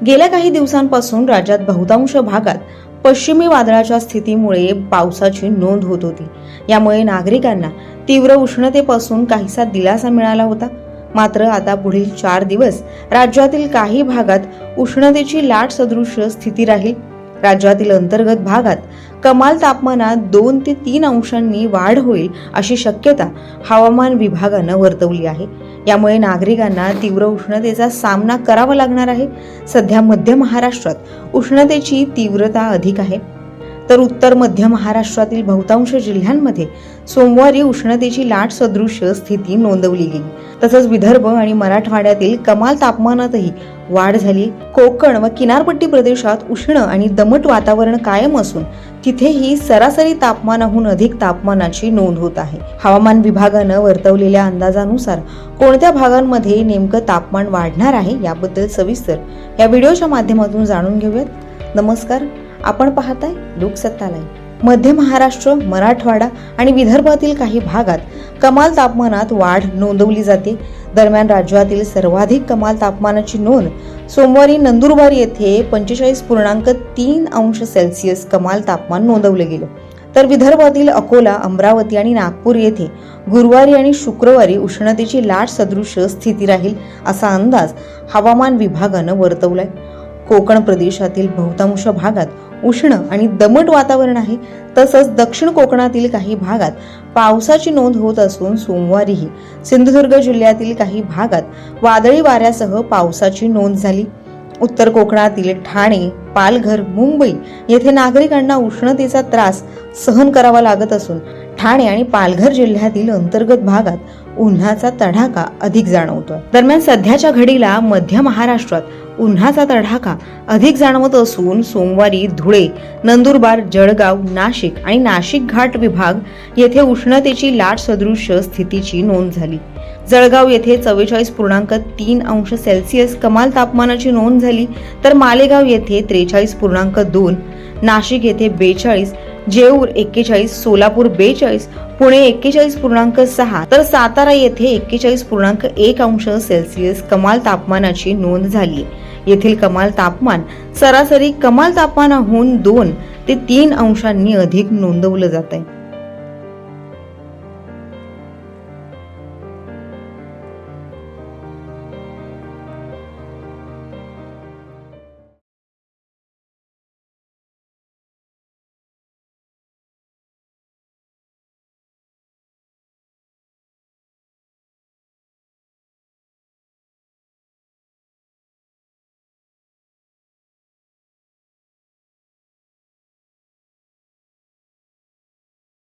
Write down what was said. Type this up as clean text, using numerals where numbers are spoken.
गेल्या काही दिवसांपासून राज्यात बहुतांश भागात पश्चिमी वादळाच्या स्थितीमुळे पावसाची नोंद होत होती। यामुळे नागरिकांना तीव्र उष्णतेपासून काहीसा दिलासा मिळाला होता। मात्र आता पुढील 4 दिवस राज्यातील काही भागात उष्णतेची लाट सदृश्य स्थिती राहील। राज्यातील अंतर्गत भागात कमाल तापमानात 2 ते 3 अंशांनी वाढ होईल अशी शक्यता हवामान विभागाने वर्तवली आहे। यामुळे नागरिकांना तीव्र उष्णतेचा सामना करावा लागणार आहे। सध्या मध्य महाराष्ट्रात उष्णतेची तीव्रता अधिक आहे, तर उत्तर मध्य महाराष्ट्रातील बहुतांश जिल्ह्यांमध्ये सोमवारी उष्णतेची लाट सदृश्य स्थिती नोंदवली गेली। तसंच विदर्भ आणि मराठवाड्यातील कमाल तापमानातही वाढ झाली। कोकण व किनारपट्टी प्रदेशात उष्ण आणि दमट वातावरण कायम असून तिथेही सरासरी तापमानाहून अधिक तापमानाची नोंद होत आहे। हवामान विभागानं वर्तवलेल्या अंदाजानुसार कोणत्या भागांमध्ये नेमकं तापमान वाढणार आहे याबद्दल सविस्तर या व्हिडिओच्या माध्यमातून जाणून घेऊयात। नमस्कार, आपण पाहताय लोकसत्ता लाईव्ह। मध्य महाराष्ट्र, मराठवाडा आणि विदर्भातील काही भागात कमाल तापमानात वाढ नोंदवली जाते। दरम्यान राज्यातील सर्वाधिक कमाल तापमानाची नोंद सोमवारी नंदुरबार येथे 45.3 अंश सेल्सिअस कमाल तापमान नोंदवलं गेलं। तर विदर्भातील अकोला, अमरावती आणि नागपूर येथे गुरुवारी आणि शुक्रवारी उष्णतेची लाट सदृश्य स्थिती राहील असा अंदाज हवामान विभागानं वर्तवलाय। कोकण प्रदेशातील बहुतांश भागात उष्ण आणि दमट वातावरण आहे। तसंच दक्षिण कोकणातील काही भागात पावसाची नोंद होत असून सोमवारीही सिंधुदुर्ग जिल्ह्यातील काही भागात वादळी वाऱ्यासह पावसाची नोंद झाली। उत्तर कोकणातील ठाणे, पालघर, मुंबई येथे नागरिकांना उष्णतेचा त्रास सहन करावा लागत असून ठाणे आणि पालघर जिल्ह्यातील अंतर्गत भागात उन्हाचा तडाखा अधिक जाणवतोय। दरम्यान सध्याच्या घडीला मध्य महाराष्ट्रात उन्हाचा तडाखा अधिक जाणवत असून सोमवारी धुळे, नंदुरबार, जळगाव, नाशिक आणि नाशिक घाट विभाग येथे उष्णतेची लाट सदृश्य स्थितीची नोंद झाली। जळगाव येथे 44.3 अंश सेल्सिअस कमाल तापमानाची नोंद झाली, तर मालेगाव येथे 43.2, नाशिक येथे 42, जेऊर 41, सोलापूर 42, पुणे 41.6 तर सातारा येथे 41.1 अंश सेल्सिअस कमाल तापमानाची नोंद झाली। येथील कमाल तापमान सरासरी कमाल तापमानाहून 2 ते 3 अंशांनी अधिक नोंदवलं जात आहे।